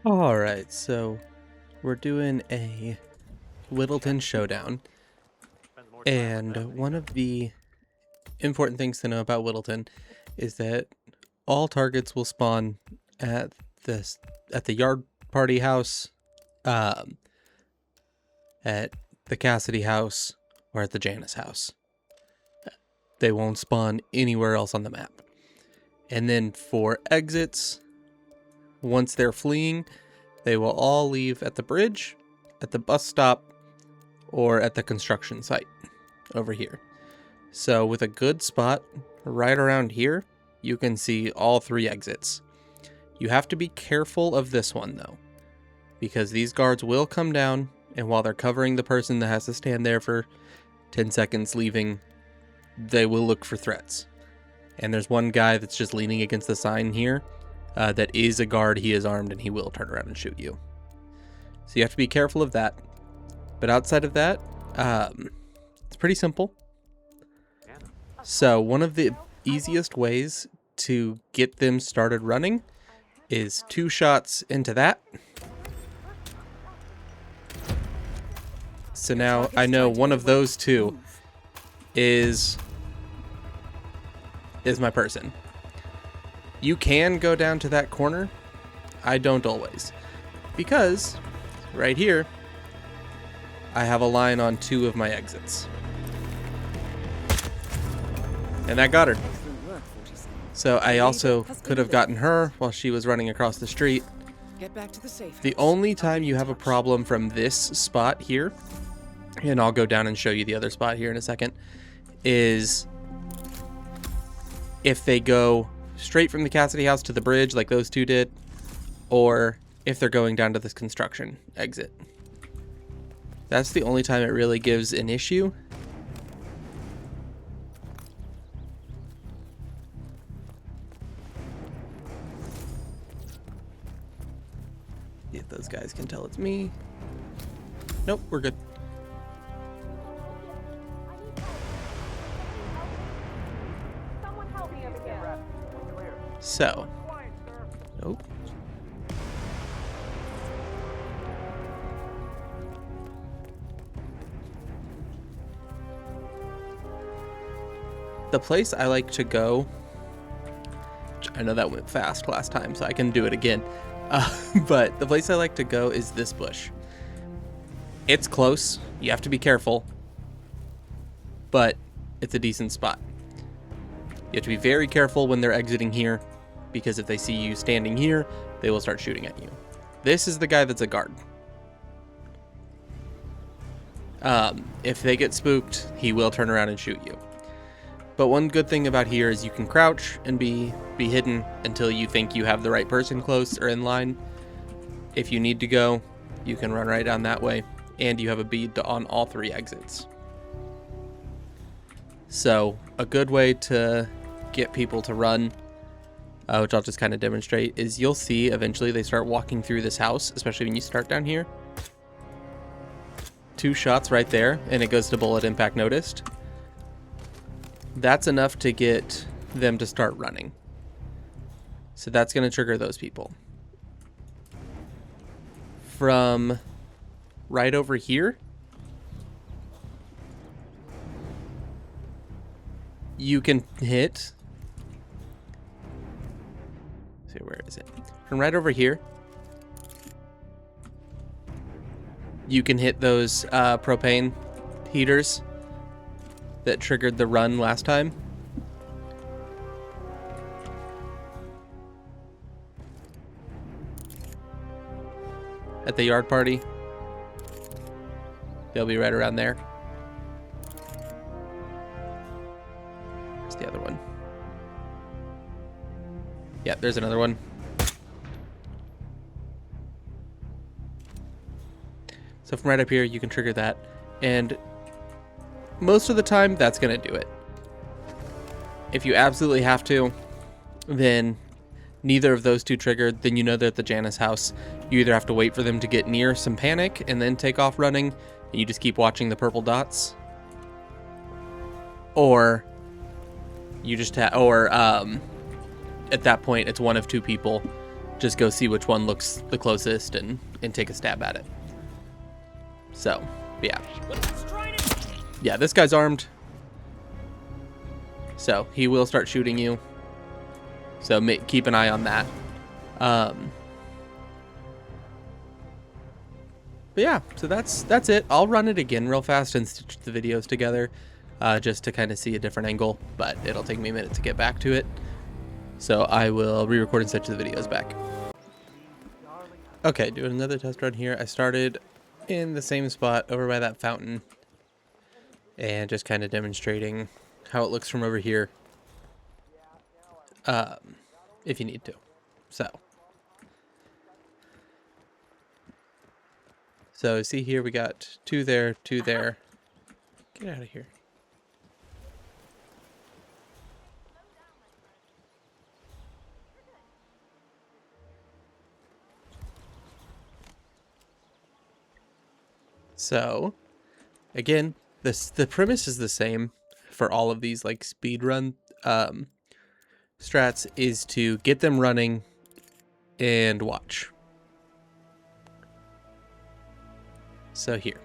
Alright, so we're doing a Whittleton Showdown, and one of the important things to know about Whittleton is that all targets will spawn at the yard party house, at the Cassidy house, or at the Janice house. They won't spawn anywhere else on the map. And then for exits, once they're fleeing, they will all leave at the bridge, at the bus stop, or at the construction site over here. So with a good spot right around here, you can see all three exits. You have to be careful of this one though, because these guards will come down, and while they're covering the person that has to stand there for 10 seconds leaving, they will look for threats. And there's one guy that's just leaning against the sign here that is a guard. He is armed and he will turn around and shoot you. So you have to be careful of that. But outside of that, it's pretty simple. So one of the easiest ways to get them started running is 2 shots into that. So now I know one of those two is my person. You can go down to that corner. I don't always. Because right here, I have a line on 2 of my exits. And that got her. So I also could have gotten her while she was running across the street. The only time you have a problem from this spot here, and I'll go down and show you the other spot here in a second, is if they go straight from the Cassidy house to the bridge like those two did, or if they're going down to this construction exit. That's the only time it really gives an issue. If those guys can tell it's me. Nope, we're good. So, nope. The place I like to go, I know that went fast last time, so I can do it again. But the place I like to go is this bush. It's close. You have to be careful, but it's a decent spot. You have to be very careful when they're exiting here, because if they see you standing here, they will start shooting at you. This is the guy that's a guard. If they get spooked, he will turn around and shoot you. But one good thing about here is you can crouch and be hidden until you think you have the right person close or in line. If you need to go, you can run right down that way, and you have a bead on all 3 exits. So a good way to get people to run, which I'll just kind of demonstrate, is you'll see eventually they start walking through this house, especially when you start down here. 2 shots right there, and it goes to bullet impact noticed. That's enough to get them to start running. So that's going to trigger those people. From right over here, you can hit. Let's see, where is it? From right over here, you can hit those propane heaters that triggered the run last time. At the yard party. They'll be right around there. Where's the other one? Yeah, there's another one. So from right up here, you can trigger that. And most of the time, that's going to do it. If you absolutely have to, then neither of those 2 triggered, then you know they're at the Janice house. You either have to wait for them to get near some panic and then take off running, and you just keep watching the purple dots. Or you just at that point, it's one of 2 people just go see which one looks the closest and take a stab at it. So, yeah. Yeah, this guy's armed. So, he will start shooting you. So, keep an eye on that. But yeah, so that's it. I'll run it again real fast and stitch the videos together just to kind of see a different angle, but it'll take me a minute to get back to it. So I will re-record and stitch the videos back. Okay, doing another test run here. I started in the same spot over by that fountain and just kind of demonstrating how it looks from over here if you need to. So see here, we got 2 there, 2 there. Get out of here. So, again, the premise is the same for all of these like speed run strats, is to get them running and watch. So here,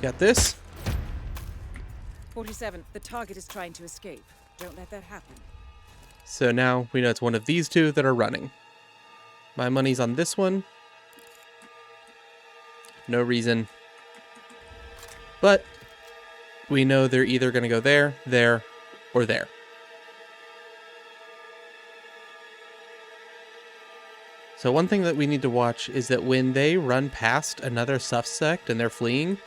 got this. 47, the target is trying to escape. Don't let that happen. So now we know it's one of these 2 that are running. My money's on this one. No reason. But we know they're either going to go there, there, or there. So one thing that we need to watch is that when they run past another suspect and they're fleeing,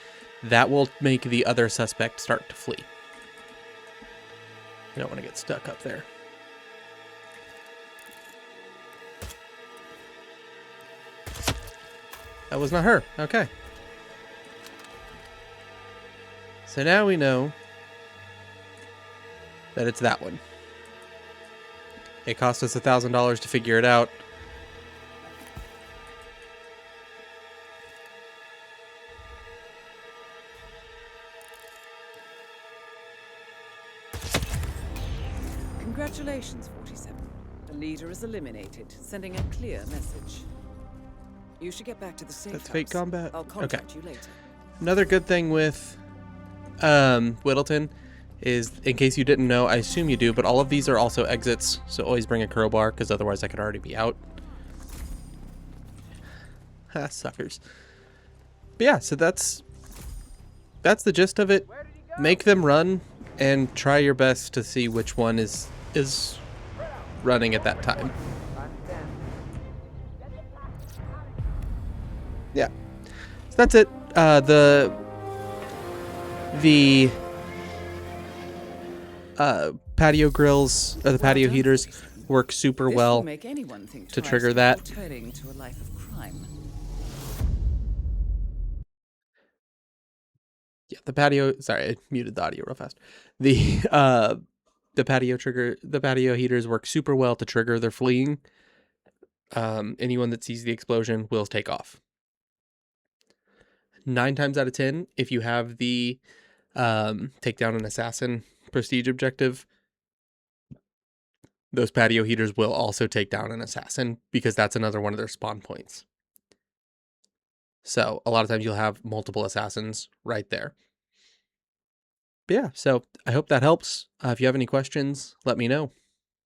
that will make the other suspect start to flee. You don't want to get stuck up there. That was not her. Okay. So now we know that it's that one. It cost us $1,000 to figure it out. Congratulations, 47. The leader is eliminated, sending a clear message. You should get back to the safe house. That's fake combat. I'll contact you later. Another good thing with Whittleton is, in case you didn't know, I assume you do, but all of these are also exits, so always bring a crowbar, because otherwise I could already be out. Ha, suckers. But yeah, so that's the gist of it. Make them run, and try your best to see which one is running at that time. Yeah, so that's it. The patio grills, or the patio heaters, work super well to trigger that. Yeah, the patio. Sorry, I muted the audio real fast. The patio heaters work super well to trigger their fleeing. Anyone that sees the explosion will take off. 9 times out of 10, if you have the take down an assassin prestige objective, those patio heaters will also take down an assassin, because that's another one of their spawn points. So a lot of times you'll have multiple assassins right there. But yeah, so I hope that helps. If you have any questions, let me know.